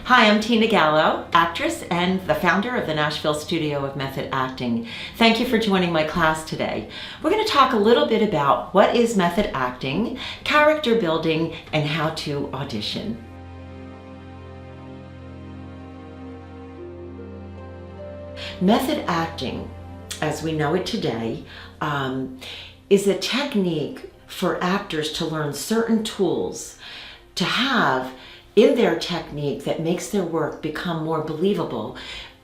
Hi, I'm Tina Gallo, actress and the founder of the Nashville Studio of Method Acting. Thank you for joining my class today. We're going to talk a little bit about what is method acting, character building, and how to audition. Method acting, as we know it today, is a technique for actors to learn certain tools to have in their technique that makes their work become more believable.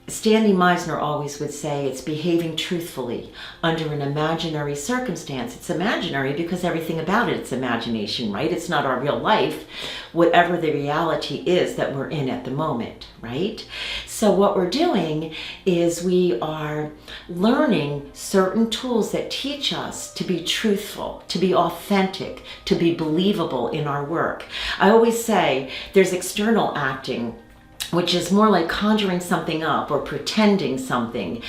Stanley Meisner always would say it's behaving truthfully under an imaginary circumstance. It's imaginary because everything about it's imagination, right? It's not our real life, whatever the reality is that we're in at the moment, right? So what we're doing is we are learning certain tools that teach us to be truthful, to be authentic, to be believable in our work. I always say there's external acting, which is more like conjuring something up or pretending something.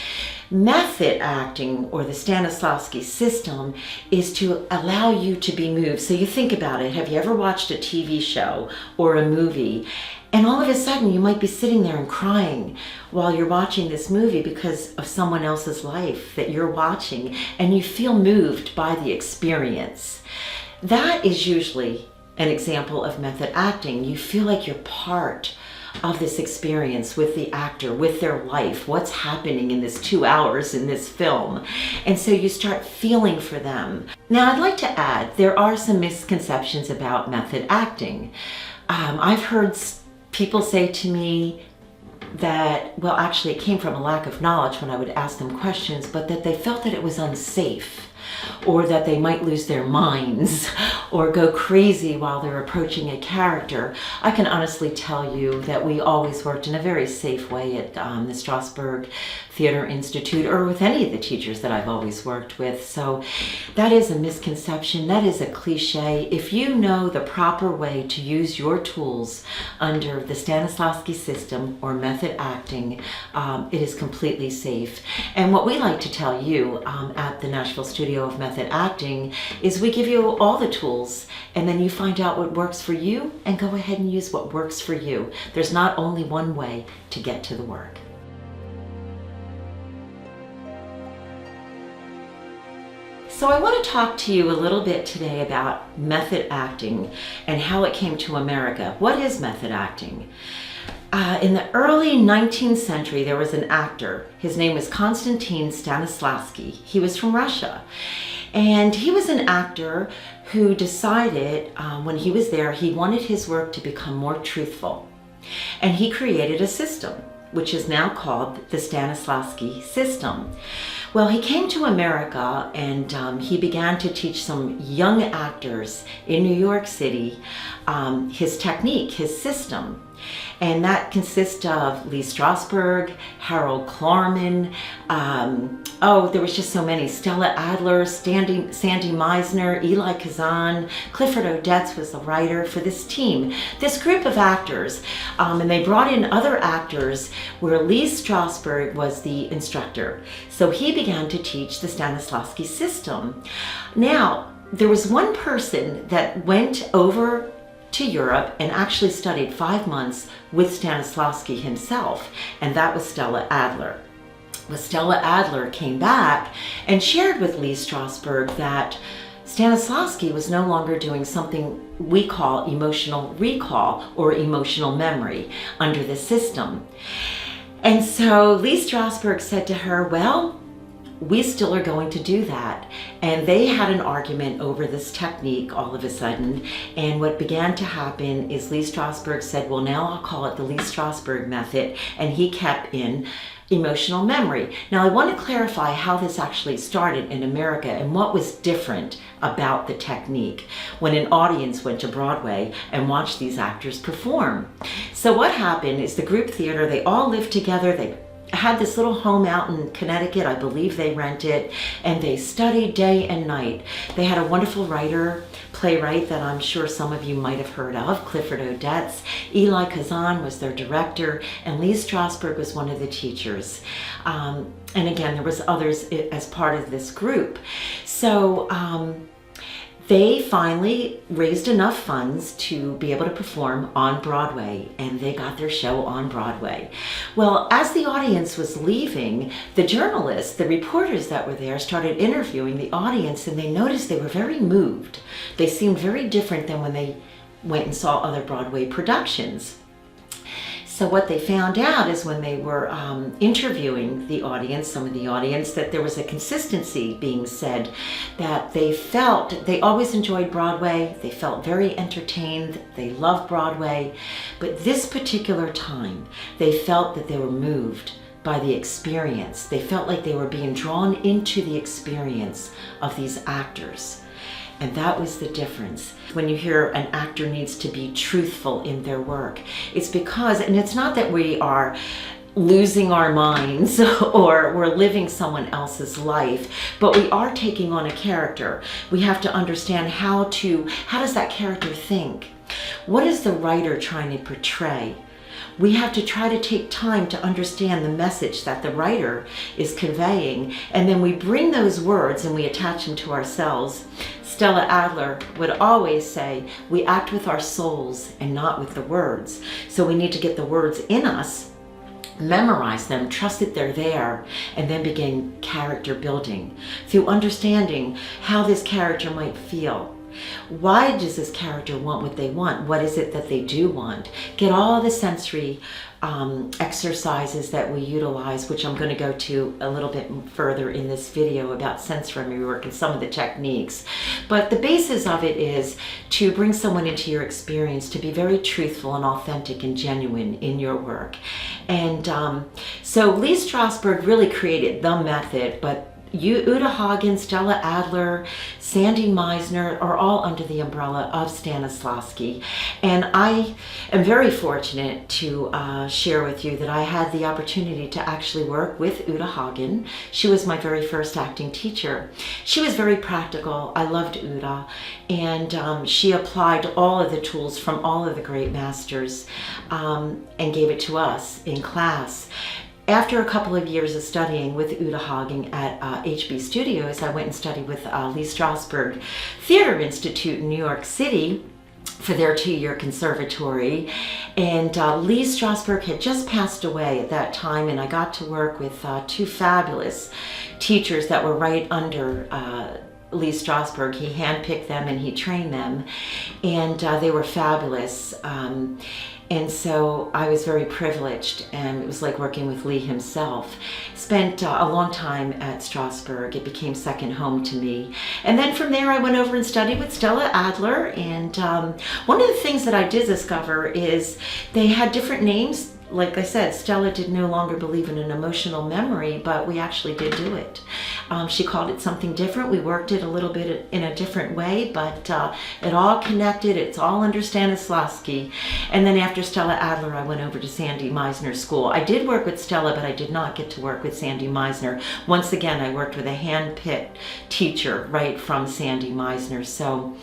Method acting, or the Stanislavsky System, is to allow you to be moved. So you think about it. Have you ever watched a TV show or a movie, and all of a sudden you might be sitting there and crying while you're watching this movie because of someone else's life that you're watching, and you feel moved by the experience? That is usually an example of method acting. You feel like you're part of this experience with the actor, with their life, what's happening in this 2 hours in this film. And so you start feeling for them. Now, I'd like to add, there are some misconceptions about method acting. I've heard people say to me that, well, actually it came from a lack of knowledge when I would ask them questions, but that they felt that it was unsafe, or that they might lose their minds or go crazy while they're approaching a character. I can honestly tell you that we always worked in a very safe way at the Strasberg Theater Institute, or with any of the teachers that I've always worked with. So that is a misconception, that is a cliche. If you know the proper way to use your tools under the Stanislavski System or method acting, it is completely safe. And what we like to tell you at the Nashville Studio of Method Acting is we give you all the tools, and then you find out what works for you and go ahead and use what works for you. There's not only one way to get to the work. So I want to talk to you a little bit today about method acting and how it came to America. What is method acting? In the early 19th century, there was an actor. His name was Konstantin Stanislavski. He was from Russia. And he was an actor who decided when he was there, he wanted his work to become more truthful. And he created a system, which is now called the Stanislavski System. Well, he came to America and he began to teach some young actors in New York City his technique, his system. And that consists of Lee Strasberg, Harold Klarman, there was just so many. Stella Adler, Sandy Meisner, Eli Kazan, Clifford Odets was the writer for this team, this group of actors. And they brought in other actors where Lee Strasberg was the instructor. So he began to teach the Stanislavski System. Now, there was one person that went over to Europe and actually studied 5 months with Stanislavski himself, and that was Stella Adler. Well, Stella Adler came back and shared with Lee Strasberg that Stanislavski was no longer doing something we call emotional recall or emotional memory under the system. And so Lee Strasberg said to her, well, we still are going to do that. And they had an argument over this technique all of a sudden. And what began to happen is Lee Strasberg said, well, now I'll call it the Lee Strasberg method. And he kept in emotional memory. Now, I want to clarify how this actually started in America and what was different about the technique when an audience went to Broadway and watched these actors perform. So what happened is the group theater, they all lived together. They had this little home out in Connecticut, I believe they rented, and they studied day and night. They had a wonderful playwright that I'm sure some of you might have heard of, Clifford Odets. Eli Kazan was their director, and Lee Strasberg was one of the teachers. And again, there was others as part of this group. So they finally raised enough funds to be able to perform on Broadway, and they got their show on Broadway. Well, as the audience was leaving, the journalists, the reporters that were there, started interviewing the audience, and they noticed they were very moved. They seemed very different than when they went and saw other Broadway productions. So what they found out is when they were interviewing the audience, some of the audience, that there was a consistency being said, that they always enjoyed Broadway, they felt very entertained, they loved Broadway, but this particular time, they felt that they were moved by the experience. They felt like they were being drawn into the experience of these actors. And that was the difference. When you hear an actor needs to be truthful in their work, it's because, and it's not that we are losing our minds or we're living someone else's life, but we are taking on a character. We have to understand how does that character think? What is the writer trying to portray? We have to try to take time to understand the message that the writer is conveying, and then we bring those words and we attach them to ourselves. Stella Adler would always say, we act with our souls and not with the words. So we need to get the words in us, memorize them, trust that they're there, and then begin character building through understanding how this character might feel. Why does this character want what they want? What is it that they do want? Get all the sensory exercises that we utilize, which I'm going to go to a little bit further in this video about sensory work and some of the techniques. But the basis of it is to bring someone into your experience, to be very truthful and authentic and genuine in your work. And so Lee Strasberg really created the method, but Uta Hagen, Stella Adler, Sandy Meisner are all under the umbrella of Stanislavski. And I am very fortunate to share with you that I had the opportunity to actually work with Uta Hagen. She was my very first acting teacher. She was very practical. I loved Uta. And she applied all of the tools from all of the great masters and gave it to us in class. After a couple of years of studying with Uta Hagen at HB Studios, I went and studied with Lee Strasberg Theater Institute in New York City for their 2-year conservatory. And Lee Strasberg had just passed away at that time, and I got to work with 2 fabulous teachers that were right under Lee Strasberg. He handpicked them and he trained them, and they were fabulous. And so I was very privileged, and it was like working with Lee himself. Spent a long time at Strasberg. It became second home to me. And then from there I went over and studied with Stella Adler, and one of the things that I did discover is they had different names. Like I said, Stella did no longer believe in an emotional memory, but we actually did do it. She called it something different. We worked it a little bit in a different way, but it all connected. It's all under Stanislavski. And then after Stella Adler, I went over to Sandy Meisner School. I did work with Stella, but I did not get to work with Sandy Meisner. Once again, I worked with a hand-picked teacher right from Sandy Meisner. So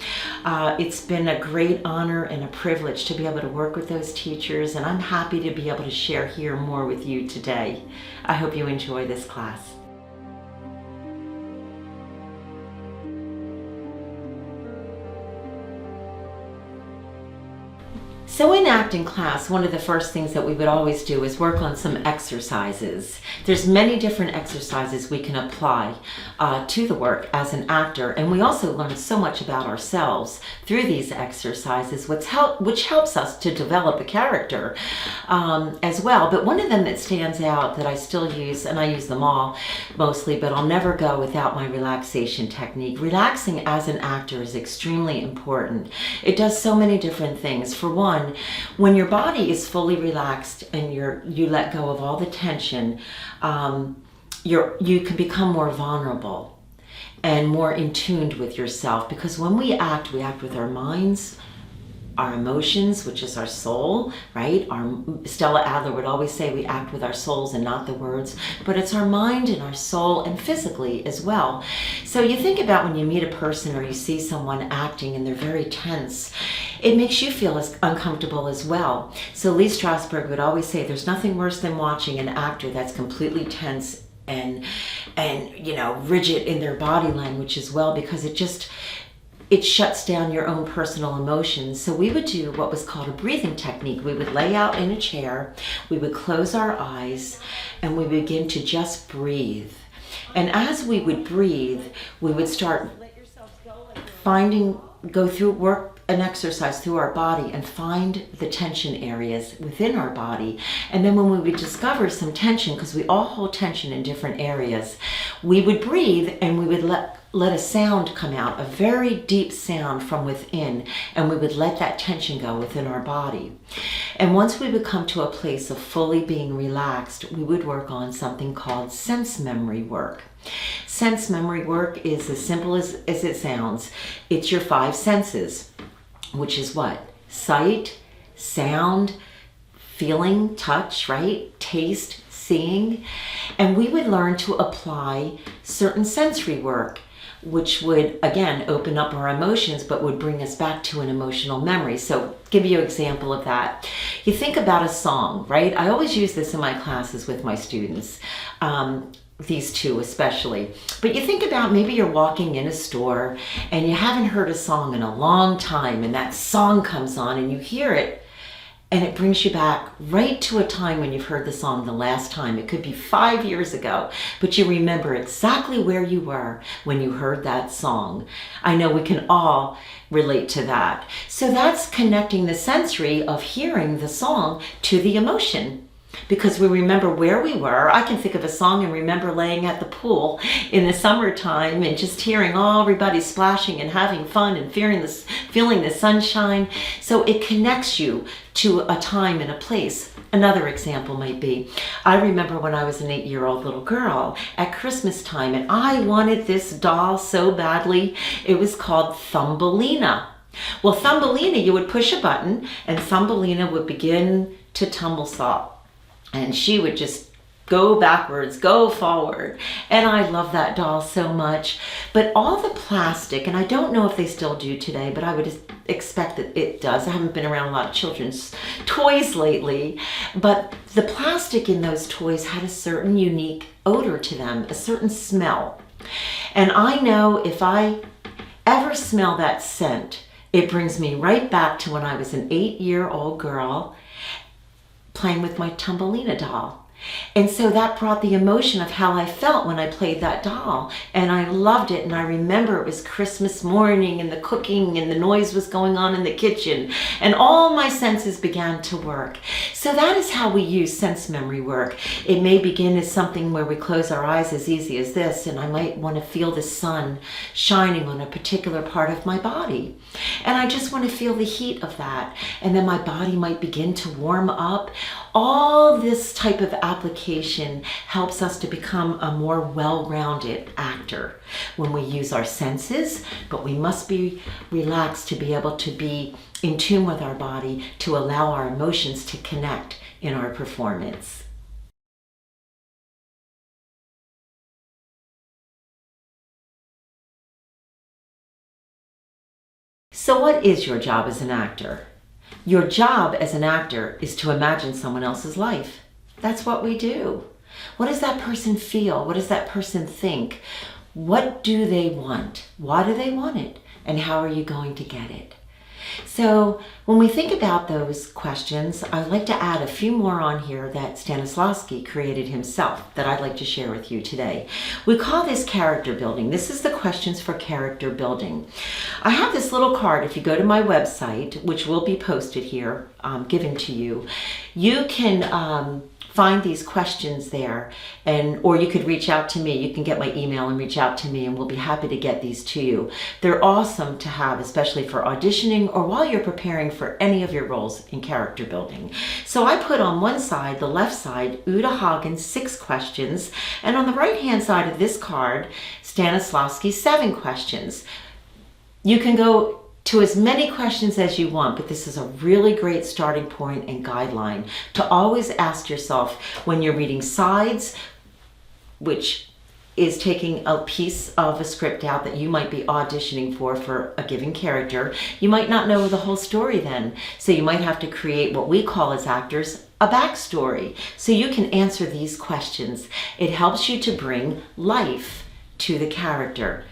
it's been a great honor and a privilege to be able to work with those teachers, and I'm happy to be able to share here more with you today. I hope you enjoy this class. So in acting class, one of the first things that we would always do is work on some exercises. There's many different exercises we can apply to the work as an actor, and we also learn so much about ourselves through these exercises, which helps us to develop a character as well. But one of them that stands out that I still use, and I use them all mostly, but I'll never go without my relaxation technique. Relaxing as an actor is extremely important. It does so many different things. For one, when your body is fully relaxed and you let go of all the tension, you can become more vulnerable and more in tune with yourself, because when we act with our minds, our emotions, which is our soul, right? Stella Adler would always say we act with our souls and not the words, but it's our mind and our soul, and physically as well. So you think about when you meet a person or you see someone acting and they're very tense, it makes you feel as uncomfortable as well. So Lee Strasberg would always say there's nothing worse than watching an actor that's completely tense and rigid in their body language as well, because it shuts down your own personal emotions. So we would do what was called a breathing technique. We would lay out in a chair, we would close our eyes, and we begin to just breathe. And as we would breathe, we would start go through work an exercise through our body and find the tension areas within our body. And then when we would discover some tension, because we all hold tension in different areas, we would breathe and we would let a sound come out, a very deep sound from within, and we would let that tension go within our body. And once we would come to a place of fully being relaxed, we would work on something called sense memory work. Sense memory work is as simple as it sounds. It's your 5 senses, which is what? Sight, sound, feeling, touch, right? Taste, seeing. And we would learn to apply certain sensory work, which would, again, open up our emotions, but would bring us back to an emotional memory. So give you an example of that. You think about a song, right? I always use this in my classes with my students. These two especially. But you think about maybe you're walking in a store and you haven't heard a song in a long time, and that song comes on and you hear it and it brings you back right to a time when you've heard the song the last time. It could be 5 years ago, but you remember exactly where you were when you heard that song. I know we can all relate to that. So that's connecting the sensory of hearing the song to the emotion, because we remember where we were. I can think of a song and remember laying at the pool in the summertime and just hearing everybody splashing and having fun and feeling the sunshine. So it connects you to a time and a place. Another example might be, I remember when I was an 8-year-old little girl at Christmas time, and I wanted this doll so badly. It was called Thumbelina. Well, Thumbelina, you would push a button and Thumbelina would begin to tumble-salt. And she would just go backwards, go forward. And I love that doll so much. But all the plastic, and I don't know if they still do today, but I would expect that it does. I haven't been around a lot of children's toys lately. But the plastic in those toys had a certain unique odor to them, a certain smell. And I know if I ever smell that scent, it brings me right back to when I was an 8-year-old girl playing with my Thumbelina doll. And so that brought the emotion of how I felt when I played that doll. And I loved it. And I remember it was Christmas morning and the cooking and the noise was going on in the kitchen. And all my senses began to work. So that is how we use sense memory work. It may begin as something where we close our eyes as easy as this. And I might want to feel the sun shining on a particular part of my body. And I just want to feel the heat of that. And then my body might begin to warm up. All this type of application helps us to become a more well-rounded actor when we use our senses, but we must be relaxed to be able to be in tune with our body to allow our emotions to connect in our performance. So what is your job as an actor? Your job as an actor is to imagine someone else's life. That's what we do. What does that person feel? What does that person think? What do they want? Why do they want it? And how are you going to get it? So when we think about those questions, I'd like to add a few more on here that Stanislavsky created himself that I'd like to share with you today. We call this character building. This is the questions for character building. I have this little card. If you go to my website, which will be posted here, given to you, you can find these questions there, or you could reach out to me. You can get my email and reach out to me, and we'll be happy to get these to you. They're awesome to have, especially for auditioning or while you're preparing for any of your roles in character building. So I put on one side, the left side, Uta Hagen's 6 questions, and on the right-hand side of this card, Stanislavski's 7 questions. You can go to as many questions as you want, but this is a really great starting point and guideline to always ask yourself when you're reading sides, which is taking a piece of a script out that you might be auditioning for a given character. You might not know the whole story then, so you might have to create what we call as actors a backstory, so you can answer these questions. It helps you to bring life to the character.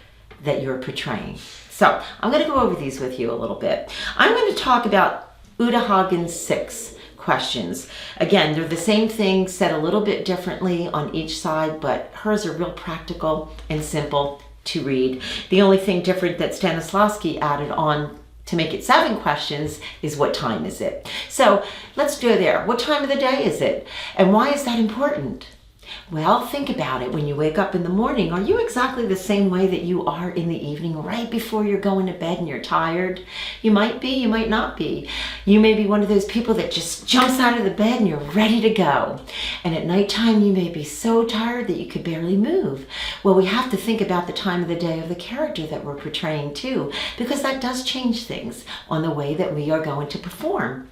that you're portraying. So I'm going to go over these with you a little bit. I'm going to talk about Uta Hagen's 6 questions. Again, they're the same thing, said a little bit differently on each side, but hers are real practical and simple to read. The only thing different that Stanislavski added on to make it 7 questions is what time is it? So let's go there. What time of the day is it? And why is that important? Well, think about it. When you wake up in the morning, are you exactly the same way that you are in the evening right before you're going to bed and you're tired? You might be, you might not be. You may be one of those people that just jumps out of the bed and you're ready to go. And at nighttime, you may be so tired that you could barely move. Well, we have to think about the time of the day of the character that we're portraying too, because that does change things on the way that we are going to perform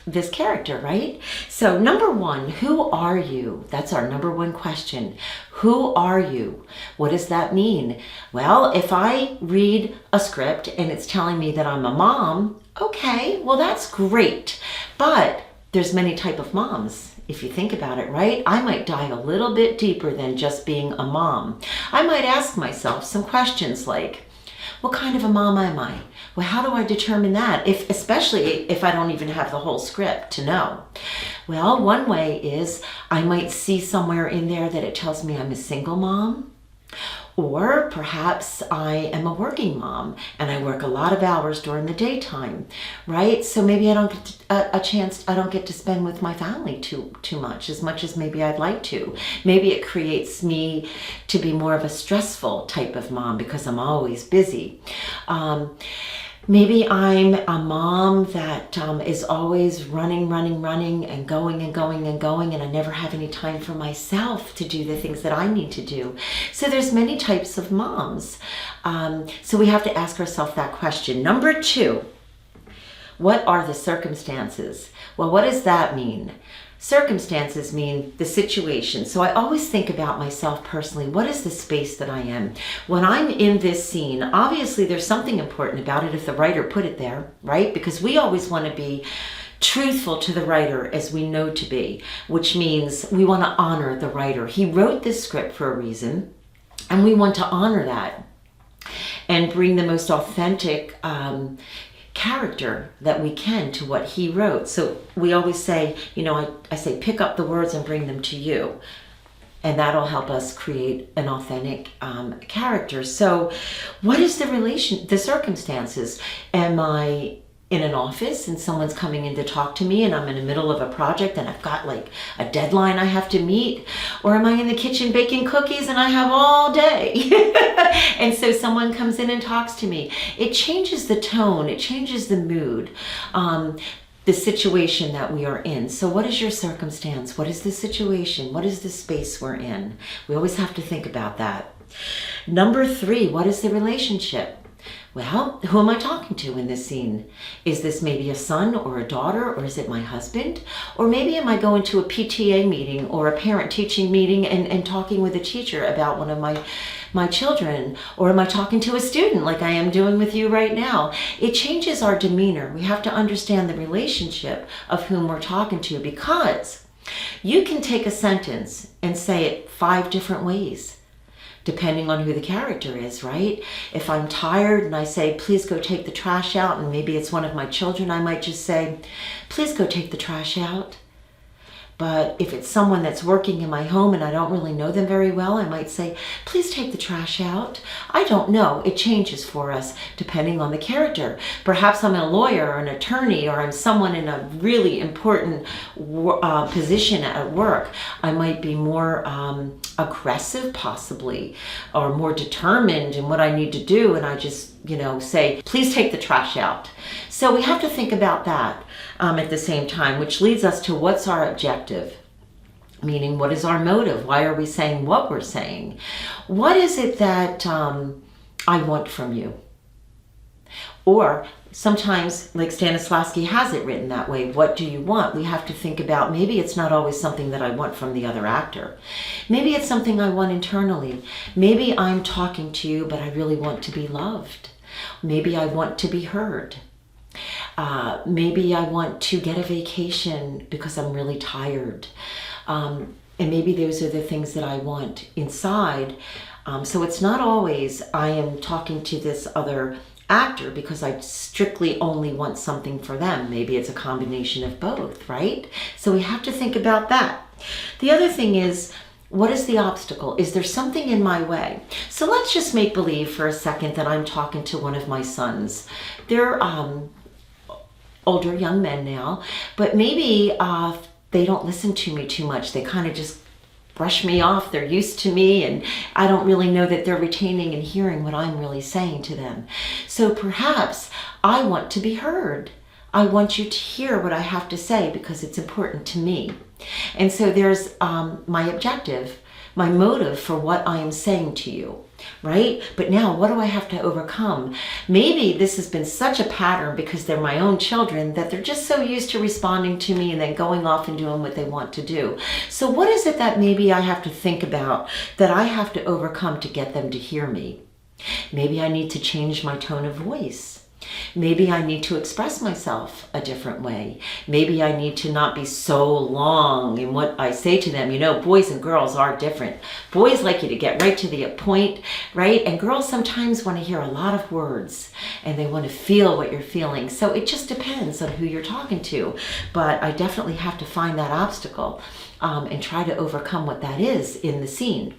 this character, right? So number 1, who are you? That's our number 1 question. Who are you? What does that mean? Well, if I read a script and it's telling me that I'm a mom, okay, well that's great. But there's many type of moms. If you think about it, right? I might dive a little bit deeper than just being a mom. I might ask myself some questions like, what kind of a mom am I? Well, how do I determine that? Especially if I don't even have the whole script to know. Well, one way is I might see somewhere in there that it tells me I'm a single mom, or perhaps I am a working mom and I work a lot of hours during the daytime, right? So maybe I don't get I don't get to spend with my family too much as maybe I'd like to. Maybe it creates me to be more of a stressful type of mom because I'm always busy. Maybe I'm a mom that is always running and going, and I never have any time for myself to do the things that I need to do. So there's many types of moms. So we have to ask ourselves that question. Number 2, what are the circumstances? Well, what does that mean? Circumstances mean the situation. So I always think about myself personally. What is the space that I am? When I'm in this scene, obviously there's something important about it if the writer put it there, right? Because we always want to be truthful to the writer as we know to be, which means we want to honor the writer. He wrote this script for a reason, and we want to honor that and bring the most authentic character that we can to what he wrote. So we always say, I say, pick up the words and bring them to you. And that'll help us create an authentic character. So what is the circumstances? Am I in an office and someone's coming in to talk to me and I'm in the middle of a project and I've got like a deadline I have to meet? Or am I in the kitchen baking cookies and I have all day? And so someone comes in and talks to me. It changes the tone, it changes the mood, the situation that we are in. So what is your circumstance? What is the situation? What is the space we're in? We always have to think about that. Number 3, what is the relationship? Well, who am I talking to in this scene? Is this maybe a son or a daughter, or is it my husband? Or maybe am I going to a PTA meeting or a parent-teaching meeting and talking with a teacher about one of my children? Or am I talking to a student like I am doing with you right now? It changes our demeanor. We have to understand the relationship of whom we're talking to, because you can take a sentence and say it 5 different ways, depending on who the character is, right? If I'm tired and I say, please go take the trash out, and maybe it's one of my children, I might just say, please go take the trash out. But if it's someone that's working in my home and I don't really know them very well, I might say, please take the trash out. I don't know. It changes for us depending on the character. Perhaps I'm a lawyer or an attorney, or I'm someone in a really important position at work. I might be more aggressive possibly, or more determined in what I need to do, and I just say, please take the trash out. So we have to think about that at the same time, which leads us to what's our objective? Meaning, what is our motive? Why are we saying what we're saying? What is it that I want from you? Or sometimes, like Stanislavski has it written that way, what do you want? We have to think about, maybe it's not always something that I want from the other actor. Maybe it's something I want internally. Maybe I'm talking to you, but I really want to be loved. Maybe I want to be heard. Maybe I want to get a vacation because I'm really tired. And maybe those are the things that I want inside. So it's not always I am talking to this other actor because I strictly only want something for them. Maybe it's a combination of both, right? So we have to think about that. The other thing is, what is the obstacle? Is there something in my way? So let's just make believe for a second that I'm talking to one of my sons. They're older young men now, but maybe they don't listen to me too much. They kind of just brush me off. They're used to me, and I don't really know that they're retaining and hearing what I'm really saying to them. So perhaps I want to be heard. I want you to hear what I have to say because it's important to me. And so there's my objective, my motive for what I am saying to you, right? But now what do I have to overcome? Maybe this has been such a pattern because they're my own children that they're just so used to responding to me and then going off and doing what they want to do. So what is it that maybe I have to think about that I have to overcome to get them to hear me? Maybe I need to change my tone of voice. Maybe I need to express myself a different way. Maybe I need to not be so long in what I say to them. You know, boys and girls are different. Boys like you to get right to the point, right? And girls sometimes want to hear a lot of words and they want to feel what you're feeling. So it just depends on who you're talking to. But I definitely have to find that obstacle and try to overcome what that is in the scene.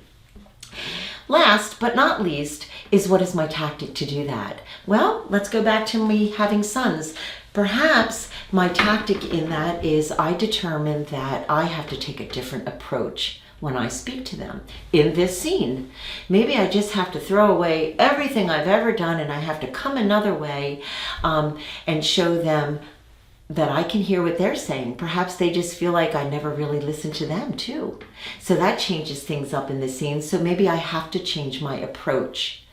Last but not least is, what is my tactic to do that? Well, let's go back to me having sons. Perhaps my tactic in that is I determine that I have to take a different approach when I speak to them in this scene. Maybe I just have to throw away everything I've ever done and I have to come another way and show them that I can hear what they're saying. Perhaps they just feel like I never really listened to them too. So that changes things up in the scene. So maybe I have to change my approach.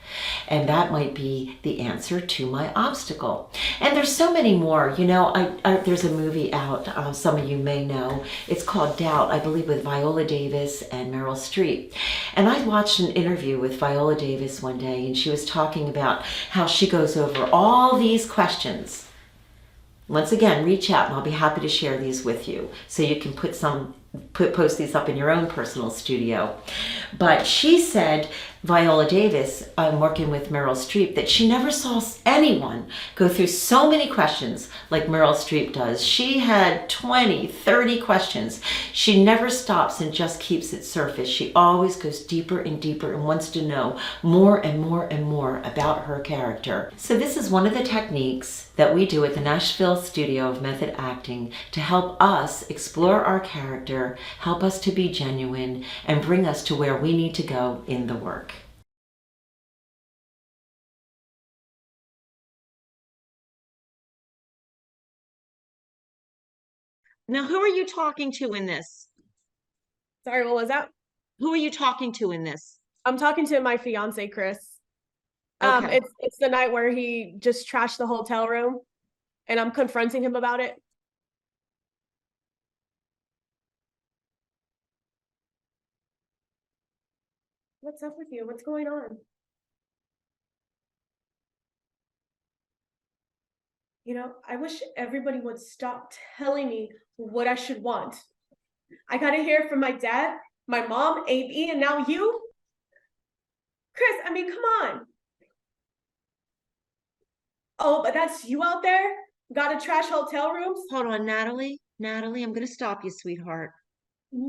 And that might be the answer to my obstacle. And there's so many more. You know, there's a movie out, some of you may know. It's called Doubt, I believe, with Viola Davis and Meryl Streep. And I watched an interview with Viola Davis one day, and she was talking about how she goes over all these questions. Once again, reach out and I'll be happy to share these with you so you can post these up in your own personal studio. But she said, Viola Davis, working with Meryl Streep, that she never saw anyone go through so many questions like Meryl Streep does. She had 20, 30 questions. She never stops and just keeps it surface. She always goes deeper and deeper and wants to know more and more and more about her character. So this is one of the techniques that we do at the Nashville studio of method acting to help us explore our character, help us to be genuine, and bring us to where we need to go in the work. Now, who are you talking to in this? Sorry, what was that? Who are you talking to in this? I'm talking to my fiance, Chris. Okay. It's the night where he just trashed the hotel room, and I'm confronting him about it. What's up with you? What's going on? You know, I wish everybody would stop telling me what I should want. I gotta hear from my dad, my mom, AB, and now you. Chris, I mean, come on. Oh, but that's you out there? Gotta trash hotel rooms? Hold on, Natalie. Natalie, I'm going to stop you, sweetheart.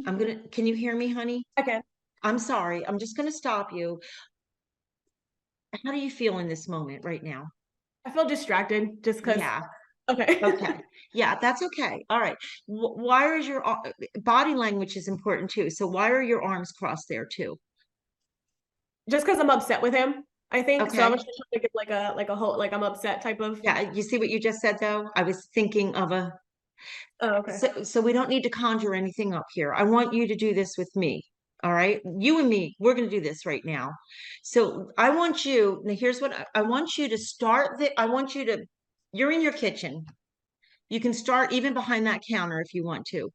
Can you hear me, honey? Okay. I'm sorry. I'm just going to stop you. How do you feel in this moment right now? I feel distracted just because. Yeah. Okay. Okay. Yeah, that's okay. All right. Why is your body language is important too. So why are your arms crossed there too? Just because I'm upset with him, I think. So I Okay. was just trying to give like a whole like I'm upset type of. Yeah, you see what you just said though? I was thinking of a Oh, okay. so we don't need to conjure anything up here. I want you to do this with me. All right. You and me, we're going to do this right now. So I want you, now here's what I want you to start I want you to, you're in your kitchen. You can start even behind that counter if you want to.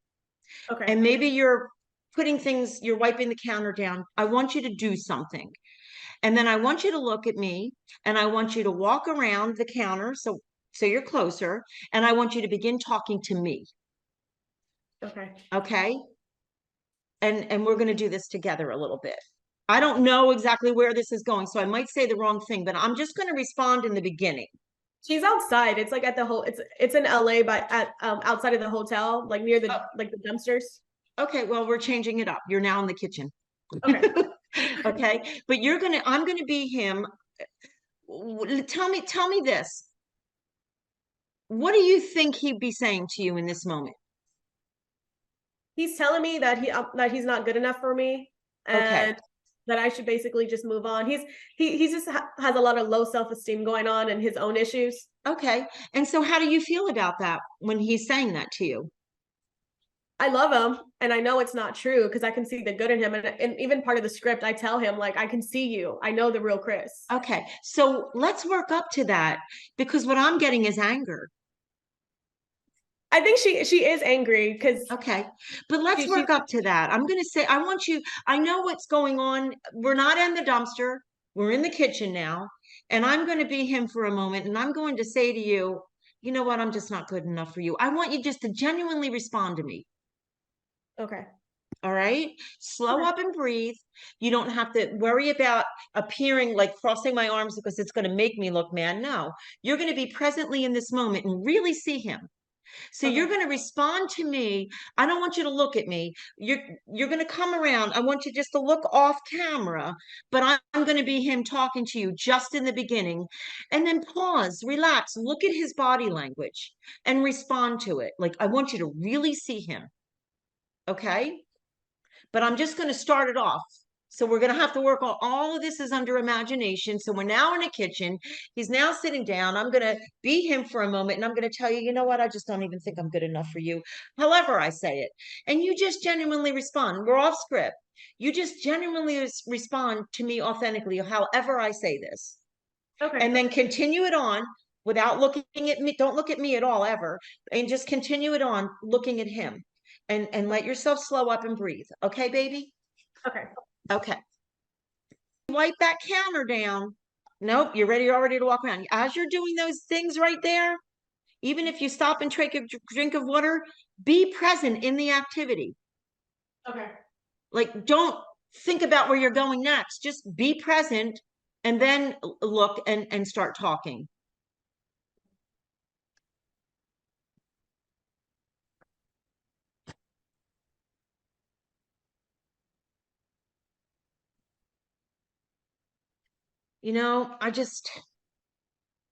Okay. And maybe you're putting things, you're wiping the counter down. I want you to do something. And then I want you to look at me and I want you to walk around the counter. So you're closer and I want you to begin talking to me. Okay. Okay. And we're going to do this together a little bit. I don't know exactly where this is going, so I might say the wrong thing, but I'm just going to respond in the beginning. She's outside. It's like at the whole. It's in LA, but at outside of the hotel, like near the like the dumpsters. Okay, well, we're changing it up. You're now in the kitchen. Okay. Okay, but I'm gonna be him. Tell me this. What do you think he'd be saying to you in this moment? He's telling me that he's not good enough for me, Okay. and that I should basically just move on. He just has a lot of low self-esteem going on and his own issues. Okay. And so how do you feel about that when he's saying that to you? I love him, and I know it's not true because I can see the good in him, and even part of the script, I tell him like, I can see you. I know the real Chris. Okay. So let's work up to that because what I'm getting is anger. I think she is angry because Okay. But let's she work up to that. I'm going to say, I know what's going on. We're not in the dumpster. We're in the kitchen now. And I'm going to be him for a moment. And I'm going to say to you, you know what? I'm just not good enough for you. I want you just to genuinely respond to me. okay. All right. Slow Okay. up and breathe. You don't have to worry about appearing like crossing my arms because it's going to make me look mad. No, you're going to be presently in this moment and really see him. So you're Okay. going to respond to me. I don't want you to look at me. You're going to come around. I want you just to look off camera, but I'm going to be him talking to you just in the beginning. And then pause, relax, look at his body language and respond to it. Like I want you to really see him. Okay? But I'm just going to start it off. So we're going to have to work on all of this is under imagination. So we're now in the kitchen. He's now sitting down. I'm going to be him for a moment and I'm going to tell you, you know what? I just don't even think I'm good enough for you. However I say it. And you just genuinely respond. We're off script. You just genuinely respond to me authentically, however I say this. Okay. And then continue it on without looking at me. Don't look at me at all ever. And just continue it on looking at him. And let yourself slow up and breathe. Okay, baby? Okay. Okay. Wipe that counter down. Nope, you're ready already to walk around. As you're doing those things right there, even if you stop and take a drink of water, be present in the activity. Okay. Like, don't think about where you're going next. Just be present and then look and start talking. You know,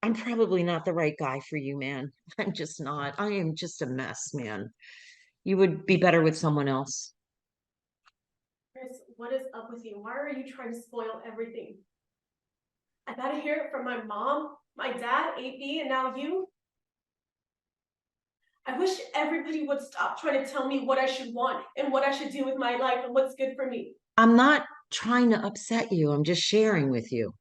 I'm probably not the right guy for you, man. I'm just not. I am just a mess, man. You would be better with someone else. Chris, what is up with you? Why are you trying to spoil everything? I gotta hear it from my mom, my dad, AP, and now you. I wish everybody would stop trying to tell me what I should want and what I should do with my life and what's good for me. I'm not trying to upset you. I'm just sharing with you.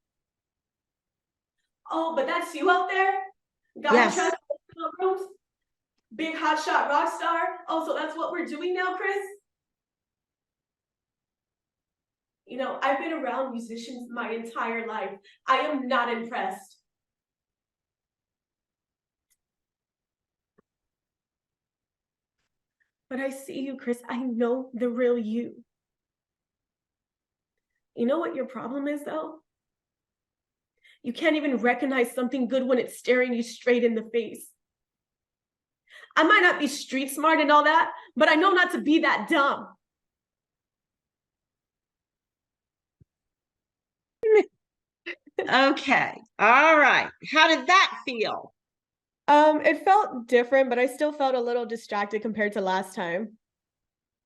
Oh, but that's you out there? Guy who tries Yes. to rooms? Big hotshot rock star? Oh, so that's what we're doing now, Chris? You know, I've been around musicians my entire life. I am not impressed. But I see you, Chris. I know the real you. You know what your problem is, though? You can't even recognize something good when it's staring you straight in the face. I might not be street smart and all that, but I know not to be that dumb. Okay. All right. How did that feel? It felt different, but I still felt a little distracted compared to last time.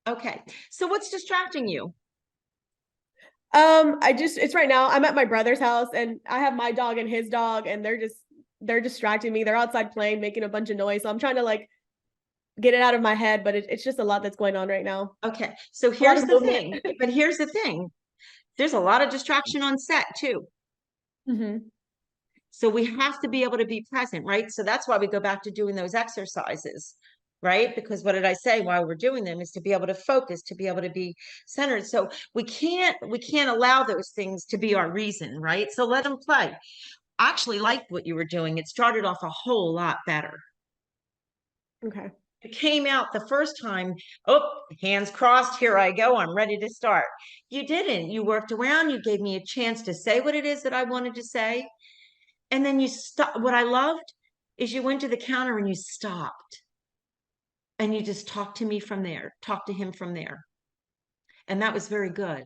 Okay. So what's distracting you? It's right now. I'm at my brother's house and I have my dog and his dog, and they're distracting me. They're outside playing, making a bunch of noise. So I'm trying to like get it out of my head, but it's just a lot that's going on right now. Okay. So A lot here's of the movement. thing. But here's the thing. There's a lot of distraction on set too. Mm-hmm. So we have to be able to be present, right? So that's why we go back to doing those exercises, right? Because what did I say while we're doing them is to be able to focus, to be able to be centered. So we can't allow those things to be our reason, right? So let them play. I actually liked what you were doing. It started off a whole lot better. Okay. You came out the first time, oh, hands crossed, here I go, I'm ready to start. You didn't. You worked around, you gave me a chance to say what it is that I wanted to say. And then you stopped. What I loved is you went to the counter and you stopped. And you just talked to me from there, talked to him from there. And that was very good.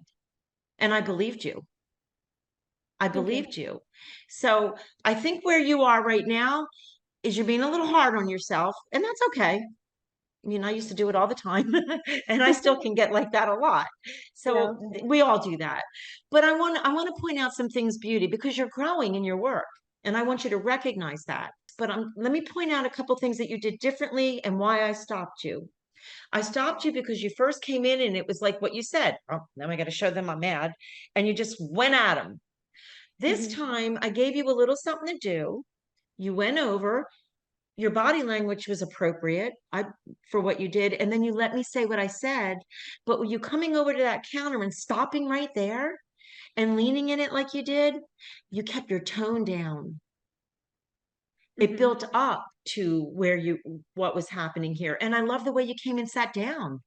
And I believed you. I believed you. So I think where you are right now is you're being a little hard on yourself, and that's okay. I mean, I used to do it all the time, and I still can get like that a lot. So we all do that. But I want to point out some things, Beauty, because you're growing in your work, and I want you to recognize that. But let me point out a couple things that you did differently and why I stopped you. I stopped you because you first came in and it was like what you said. Oh, now I got to show them I'm mad. And you just went at them. This time I gave you a little something to do. You went over, your body language was appropriate for what you did. And then you let me say what I said. But you coming over to that counter and stopping right there and leaning in it like you did, you kept your tone down. It built up to what was happening here. And I love the way you came and sat down.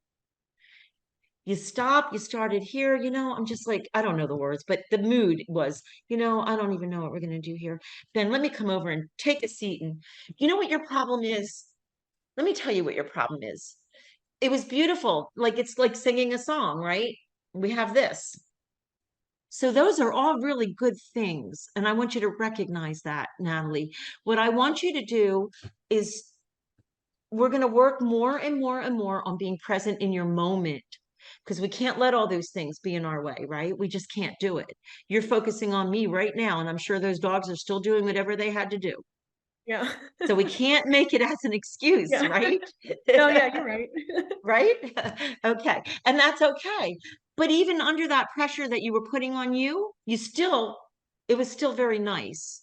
You stopped, you started here, I'm just like, I don't know the words, but the mood was, I don't even know what we're going to do here. Then let me come over and take a seat. And you know what your problem is? Let me tell you what your problem is. It was beautiful. Like, it's like singing a song, right? We have this. So those are all really good things. And I want you to recognize that, Natalie. What I want you to do is we're going to work more and more and more on being present in your moment, because we can't let all those things be in our way, right? We just can't do it. You're focusing on me right now, and I'm sure those dogs are still doing whatever they had to do. Yeah. So we can't make it as an excuse, right? No, yeah, you're right. Right? Okay. And that's okay. But even under that pressure that you were putting on you, it was still very nice.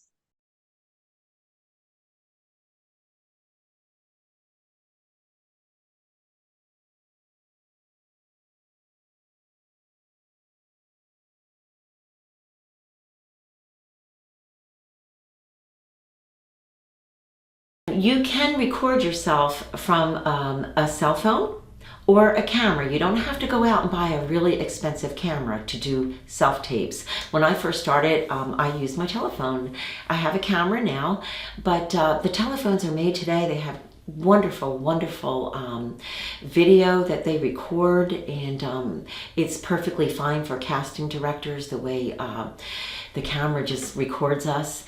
You can record yourself from a cell phone or a camera. You don't have to go out and buy a really expensive camera to do self-tapes. When I first started, I used my telephone. I have a camera now, but the telephones are made today. They have wonderful, wonderful video that they record, and it's perfectly fine for casting directors the way the camera just records us.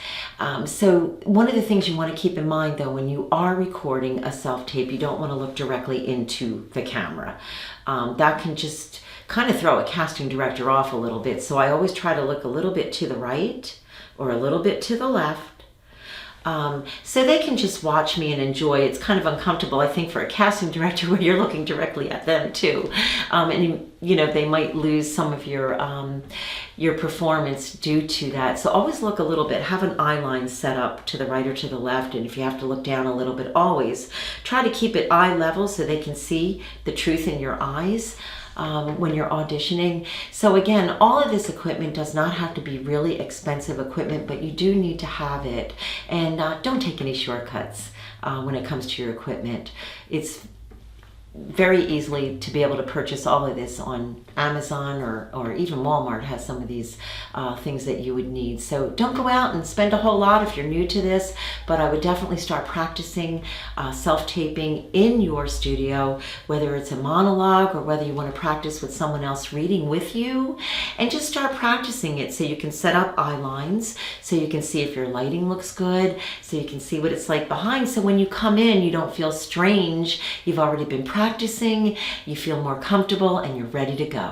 So one of the things you want to keep in mind, though, when you are recording a self-tape, you don't want to look directly into the camera. That can just kind of throw a casting director off a little bit. So I always try to look a little bit to the right or a little bit to the left. So they can just watch me and enjoy. It's kind of uncomfortable, I think, for a casting director when you're looking directly at them too. And they might lose some of your performance due to that. So always look a little bit, have an eye line set up to the right or to the left. And if you have to look down a little bit, always try to keep it eye level so they can see the truth in your eyes. When you're auditioning. So again, all of this equipment does not have to be really expensive equipment, but you do need to have it. And don't take any shortcuts when it comes to your equipment. It's very easily to be able to purchase all of this on Amazon, or even Walmart has some of these things that you would need. So don't go out and spend a whole lot if you're new to this, but I would definitely start practicing self-taping in your studio, whether it's a monologue or whether you want to practice with someone else reading with you, and just start practicing it so you can set up eye lines, so you can see if your lighting looks good, so you can see what it's like behind, so when you come in you don't feel strange. You've already been practicing, you feel more comfortable, and you're ready to go.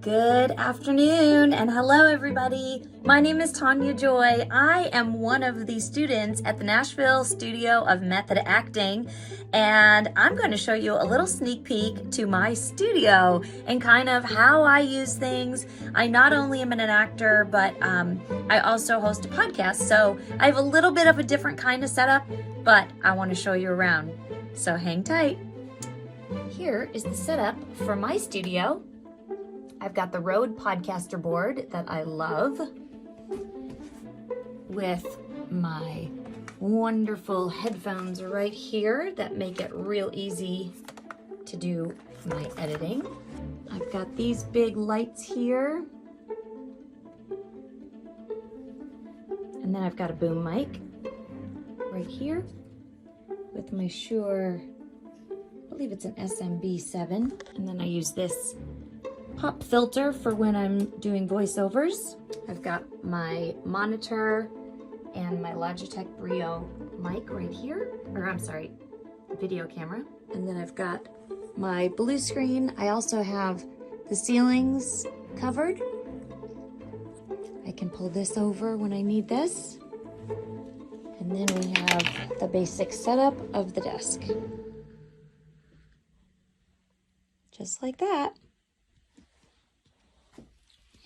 Good afternoon and hello everybody. My name is Tanya Joy. I am one of the students at the Nashville Studio of Method Acting, and I'm going to show you a little sneak peek to my studio and kind of how I use things. I not only am an actor, but I also host a podcast, so I have a little bit of a different kind of setup, but I want to show you around. So hang tight. Here is the setup for my studio. I've got the Rode Podcaster board that I love with my wonderful headphones right here that make it real easy to do my editing. I've got these big lights here. And then I've got a boom mic right here with my Shure, I believe it's an SMB7. And then I use this pop filter for when I'm doing voiceovers. I've got my monitor and my Logitech Brio mic right here, or I'm sorry, video camera. And then I've got my blue screen. I also have the ceilings covered. I can pull this over when I need this. And then we have the basic setup of the desk. Just like that.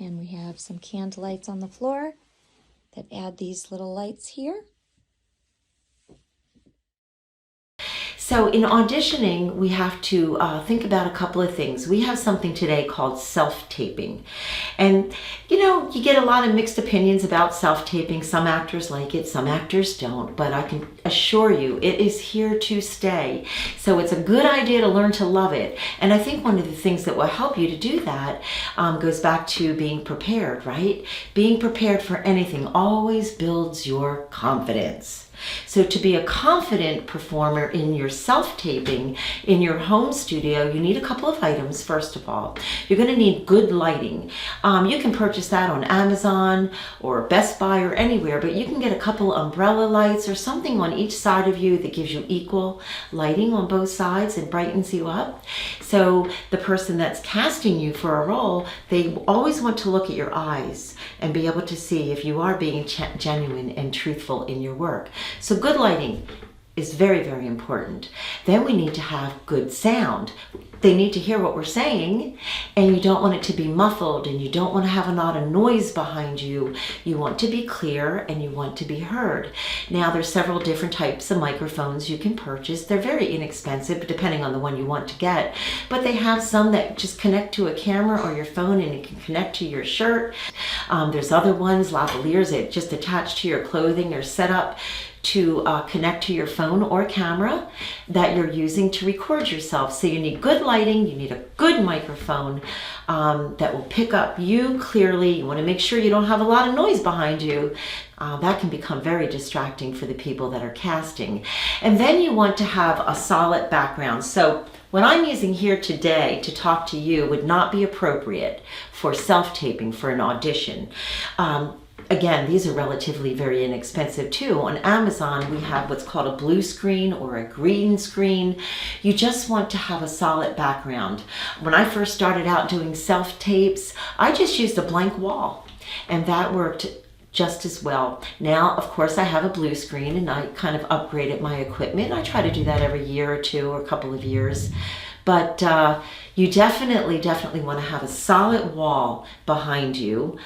And we have some canned lights on the floor that add these little lights here. So in auditioning, we have to think about a couple of things. We have something today called self-taping. And you know, you get a lot of mixed opinions about self-taping. Some actors like it, some actors don't, but I can assure you it is here to stay. So it's a good idea to learn to love it. And I think one of the things that will help you to do that goes back to being prepared, right? Being prepared for anything always builds your confidence. So to be a confident performer in your self-taping in your home studio, you need a couple of items. First of all, you're going to need good lighting. You can purchase that on Amazon or Best Buy or anywhere, but you can get a couple umbrella lights or something on each side of you that gives you equal lighting on both sides and brightens you up. So the person that's casting you for a role, they always want to look at your eyes and be able to see if you are being genuine and truthful in your work. So good lighting is very, very important. Then we need to have good sound. They need to hear what we're saying, and you don't want it to be muffled, and you don't want to have a lot of noise behind you. You want to be clear and you want to be heard. Now there's several different types of microphones you can purchase. They're very inexpensive depending on the one you want to get, but they have some that just connect to a camera or your phone and it can connect to your shirt. There's other ones, lavaliers, that just attach to your clothing or set up to connect to your phone or camera that you're using to record yourself. So you need good lighting, you need a good microphone that will pick up you clearly. You want to make sure you don't have a lot of noise behind you. That can become very distracting for the people that are casting. And then you want to have a solid background. So what I'm using here today to talk to you would not be appropriate for self-taping for an audition. Again, these are relatively very inexpensive too. On Amazon, we have what's called a blue screen or a green screen. You just want to have a solid background. When I first started out doing self-tapes, I just used a blank wall, and that worked just as well. Now, of course, I have a blue screen and I kind of upgraded my equipment. I try to do that every year or two or a couple of years. But you definitely want to have a solid wall behind you.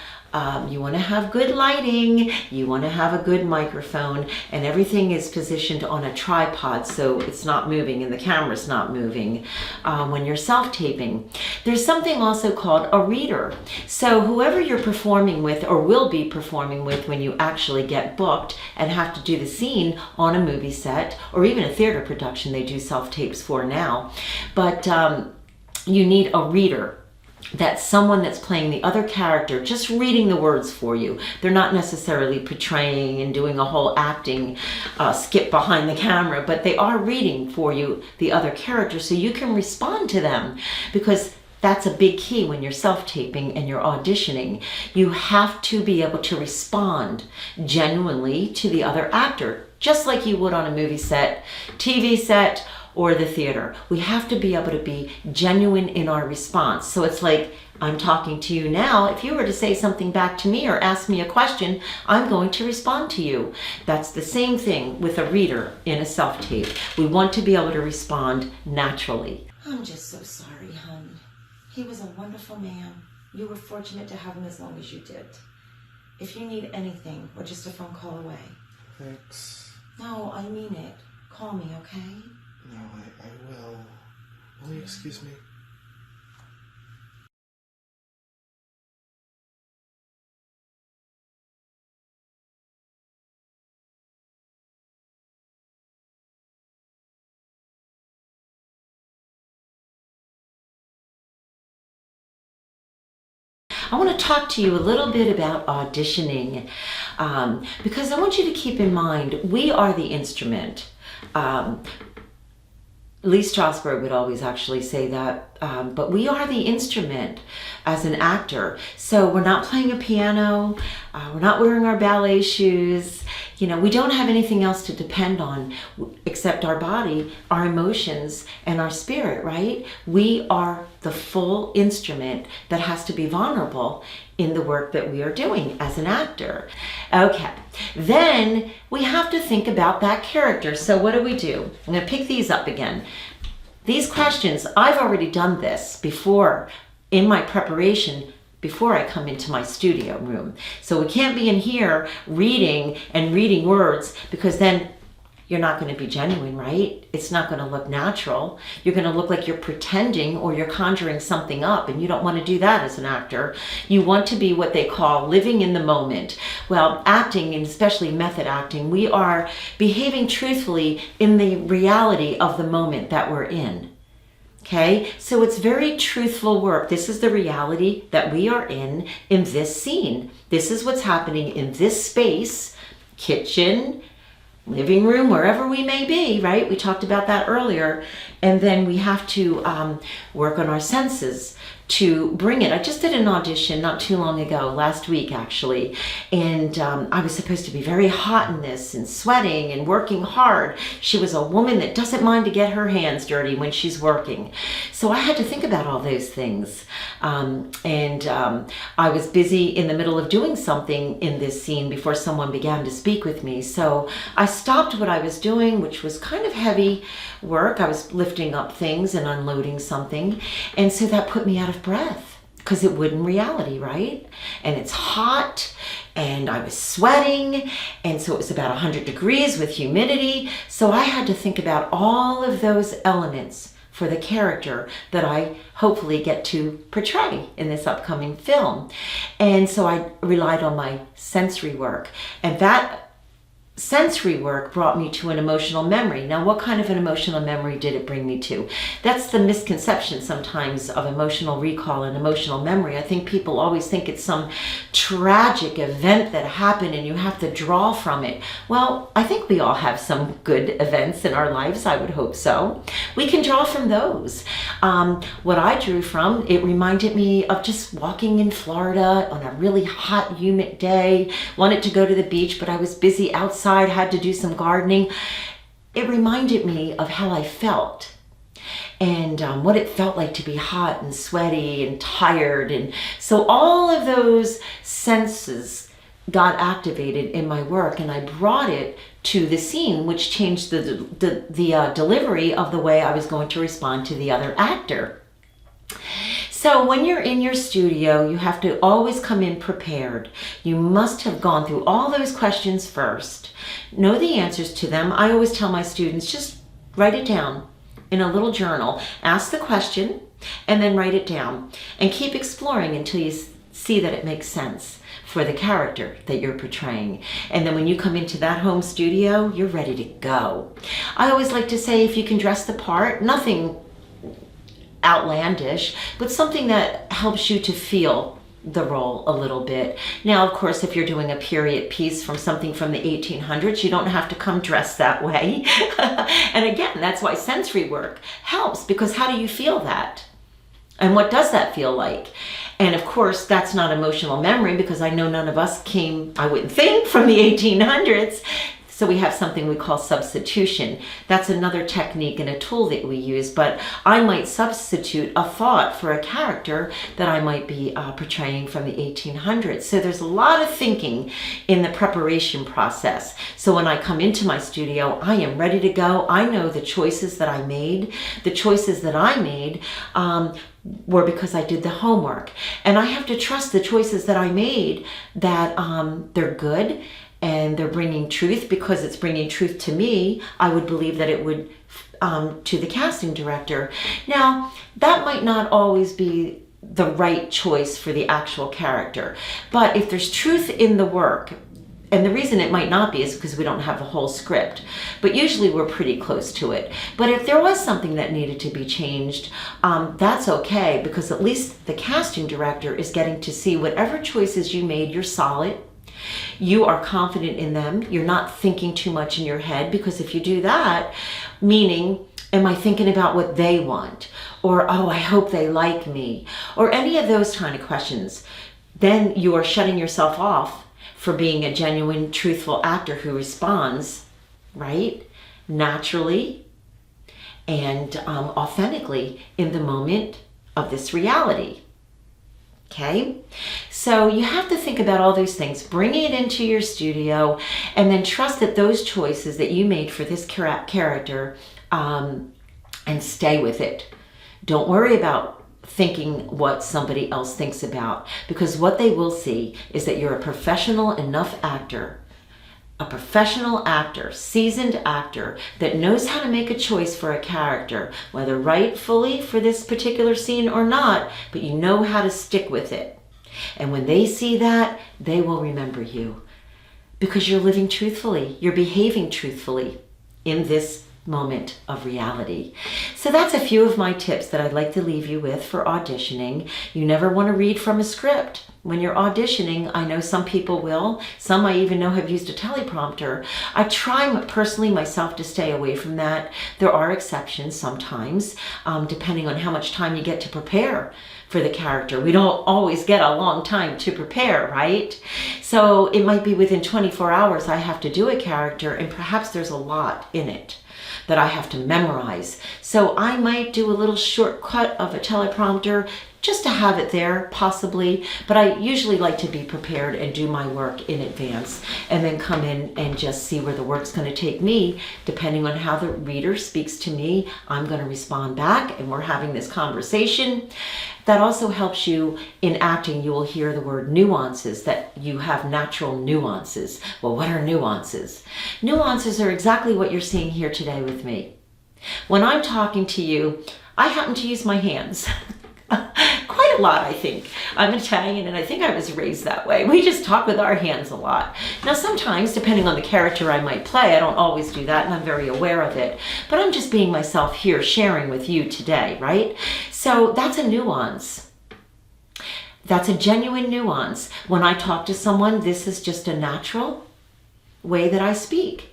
You want to have good lighting, you want to have a good microphone, and everything is positioned on a tripod so it's not moving and the camera's not moving when you're self-taping. There's something also called a reader. So whoever you're performing with or will be performing with when you actually get booked and have to do the scene on a movie set or even a theater production, they do self-tapes for now, but you need a reader. That's someone that's playing the other character, just reading the words for you. They're not necessarily portraying and doing a whole acting skip behind the camera, but they are reading for you the other character so you can respond to them, because that's a big key when you're self-taping and you're auditioning. You have to be able to respond genuinely to the other actor, just like you would on a movie set, TV set, or the theater. We have to be able to be genuine in our response. So it's like, I'm talking to you now. If you were to say something back to me or ask me a question, I'm going to respond to you. That's the same thing with a reader in a self-tape. We want to be able to respond naturally. I'm just so sorry, hon. He was a wonderful man. You were fortunate to have him as long as you did. If you need anything, we're just a phone call away. Thanks. No, I mean it. Call me, okay? No, I will. Will you excuse me? I want to talk to you a little bit about auditioning, because I want you to keep in mind we are the instrument. Lee Strasberg would always actually say that, but we are the instrument as an actor. So we're not playing a piano, we're not wearing our ballet shoes, we don't have anything else to depend on except our body, our emotions, and our spirit, right? We are the full instrument that has to be vulnerable in the work that we are doing as an actor. Okay, then we have to think about that character. So what do? I'm gonna pick these up again. These questions, I've already done this before in my preparation before I come into my studio room. So we can't be in here reading words, because then you're not going to be genuine, right? It's not going to look natural. You're going to look like you're pretending or you're conjuring something up, and you don't want to do that as an actor. You want to be what they call living in the moment. Well, acting, and especially method acting, we are behaving truthfully in the reality of the moment that we're in. Okay, so it's very truthful work. This is the reality that we are in this scene. This is what's happening in this space, kitchen, living room, wherever we may be, right? We talked about that earlier. And then we have to work on our senses to bring it. I just did an audition not too long ago, last week actually, and I was supposed to be very hot in this and sweating and working hard. She was a woman that doesn't mind to get her hands dirty when she's working. So I had to think about all those things. I was busy in the middle of doing something in this scene before someone began to speak with me. So I stopped what I was doing, which was kind of heavy work. I was lifting up things and unloading something. And so that put me out of breath, because it would in reality, right? And it's hot, and I was sweating, and so it was about 100 degrees with humidity. So I had to think about all of those elements for the character that I hopefully get to portray in this upcoming film. And so I relied on my sensory work, and that sensory work brought me to an emotional memory. Now, what kind of an emotional memory did it bring me to? That's the misconception sometimes of emotional recall and emotional memory. I think people always think it's some tragic event that happened and you have to draw from it. Well, I think we all have some good events in our lives. I would hope so. We can draw from those. What I drew from, it reminded me of just walking in Florida on a really hot, humid day. Wanted to go to the beach, but I was busy outside, had to do some gardening. It reminded me of how I felt and what it felt like to be hot and sweaty and tired. And so all of those senses got activated in my work, and I brought it to the scene, which changed the delivery of the way I was going to respond to the other actor. So when you're in your studio, you have to always come in prepared. You must have gone through all those questions first, know the answers to them. I always tell my students, just write it down in a little journal. Ask the question and then write it down, and keep exploring until you see that it makes sense for the character that you're portraying. And then when you come into that home studio, you're ready to go. I always like to say, if you can dress the part, nothing outlandish, but something that helps you to feel the role a little bit. Now, of course, if you're doing a period piece from something from the 1800s, you don't have to come dressed that way. And again, that's why sensory work helps, because how do you feel that? And what does that feel like? And of course, that's not emotional memory, because I know none of us came, I wouldn't think, from the 1800s. So we have something we call substitution. That's another technique and a tool that we use, but I might substitute a thought for a character that I might be portraying from the 1800s. So there's a lot of thinking in the preparation process. So when I come into my studio, I am ready to go. I know the choices that I made. The choices that I made were because I did the homework. And I have to trust the choices that I made, that they're good, and they're bringing truth, because it's bringing truth to me. I would believe that it would to the casting director. Now, that might not always be the right choice for the actual character, but if there's truth in the work, And the reason it might not be is because we don't have a whole script, but usually we're pretty close to it. But if there was something that needed to be changed, that's okay, because at least the casting director is getting to see whatever choices you made, you're solid. You are confident in them. You're not thinking too much in your head, because if you do that, meaning, am I thinking about what they want? Or, oh, I hope they like me, or any of those kind of questions, then you are shutting yourself off for being a genuine, truthful actor who responds, right, naturally and authentically in the moment of this reality. Okay, so you have to think about all those things, bringing it into your studio, and then trust that those choices that you made for this character, and stay with it. Don't worry about thinking what somebody else thinks about, because what they will see is that you're a professional enough actor, a professional actor, seasoned actor that knows how to make a choice for a character, whether rightfully for this particular scene or not, but you know how to stick with it. And when they see that, they will remember you, because you're living truthfully, you're behaving truthfully in this moment of reality. So that's a few of my tips that I'd like to leave you with for auditioning. You never want to read from a script when you're auditioning. I know some people will. Some I even know have used a teleprompter. I try personally myself to stay away from that. There are exceptions sometimes, depending on how much time you get to prepare for the character. We don't always get a long time to prepare, right? So it might be within 24 hours I have to do a character, and perhaps there's a lot in it that I have to memorize. So I might do a little shortcut of a teleprompter just to have it there, possibly, but I usually like to be prepared and do my work in advance, and then come in and just see where the work's going to take me. Depending on how the reader speaks to me, I'm going to respond back, and we're having this conversation. That also helps you in acting. You will hear the word nuances, that you have natural nuances. Well, what are nuances? Nuances are exactly what you're seeing here today with me. When I'm talking to you, I happen to use my hands. Quite a lot, I think. I'm Italian, and I think I was raised that way. We just talk with our hands a lot. Now, sometimes, depending on the character I might play, I don't always do that, and I'm very aware of it. But I'm just being myself here, sharing with you today, right? So that's a nuance. That's a genuine nuance. When I talk to someone, this is just a natural way that I speak.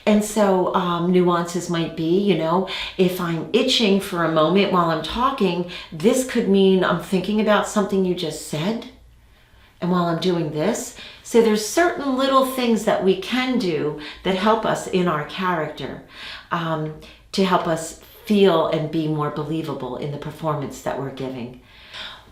And so nuances might be, you know, if I'm itching for a moment while I'm talking, this could mean I'm thinking about something you just said. And while I'm doing this, so there's certain little things that we can do that help us in our character, to help us feel and be more believable in the performance that we're giving.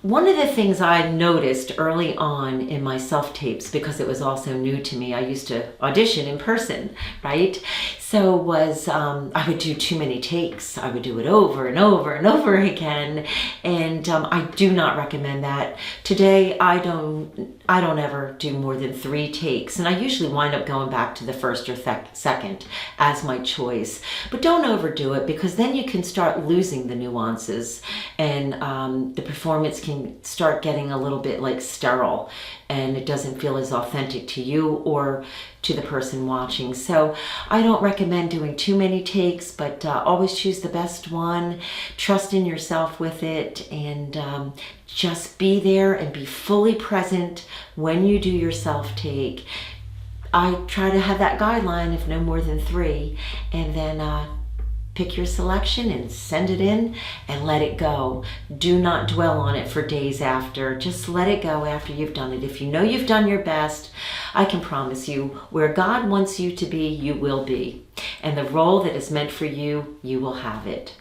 One of the things I noticed early on in my self-tapes, because it was also new to me, I used to audition in person, right? So was I would do too many takes. I would do it over and over and over again, and I do not recommend that. Today, I don't ever do more than 3 takes, and I usually wind up going back to the first or second as my choice. But don't overdo it, because then you can start losing the nuances, and the performance can start getting a little bit like sterile, and it doesn't feel as authentic to you or to the person watching. So I don't recommend doing too many takes, but always choose the best one. Trust in yourself with it, and just be there and be fully present when you do your self-take. I try to have that guideline of no more than 3, and then pick your selection and send it in and let it go. Do not dwell on it for days after. Just let it go after you've done it. If you know you've done your best, I can promise you, where God wants you to be, you will be. And the role that is meant for you, you will have it.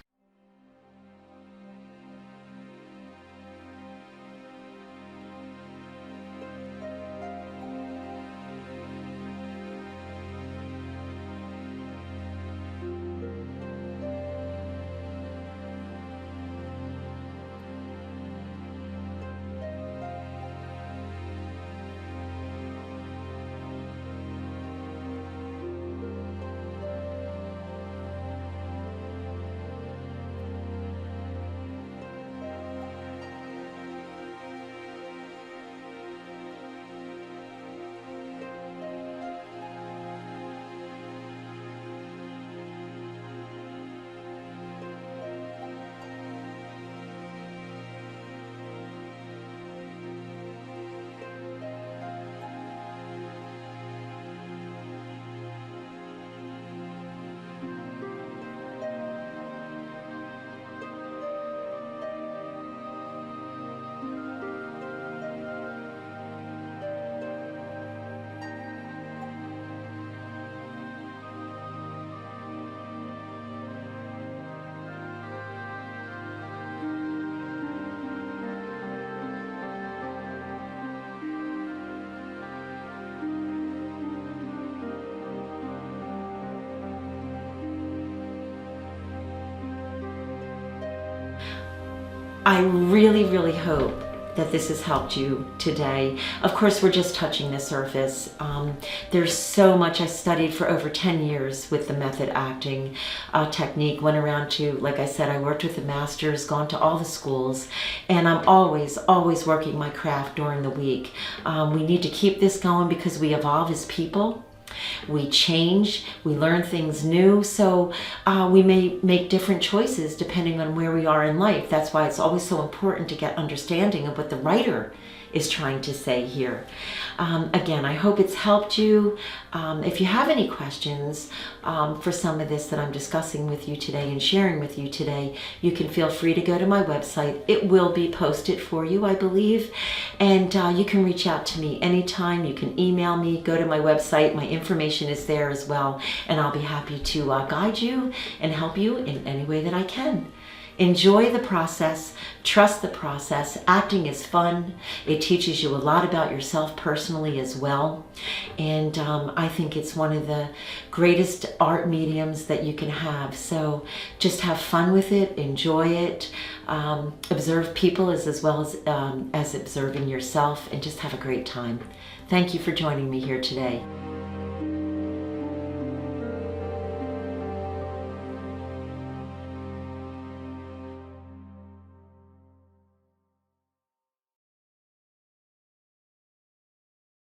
I really, really hope that this has helped you today. Of course, we're just touching the surface. There's so much. I studied for over 10 years with the method acting technique, went around to, like I said, I worked with the masters, gone to all the schools, and I'm always, always working my craft during the week. We need to keep this going because we evolve as people. We change, we learn things new, so we may make different choices depending on where we are in life. That's why it's always so important to get understanding of what the writer is trying to say here. Again, I hope it's helped you. If you have any questions for some of this that I'm discussing with you today and sharing with you today, you can feel free to go to my website. It will be posted for you, I believe, and you can reach out to me anytime. You can email me, go to my website. My information is there as well, and I'll be happy to guide you and help you in any way that I can. Enjoy the process, trust the process. Acting is fun. It teaches you a lot about yourself personally as well. And I think it's one of the greatest art mediums that you can have. So just have fun with it, enjoy it, observe people as well as observing yourself, and just have a great time. Thank you for joining me here today.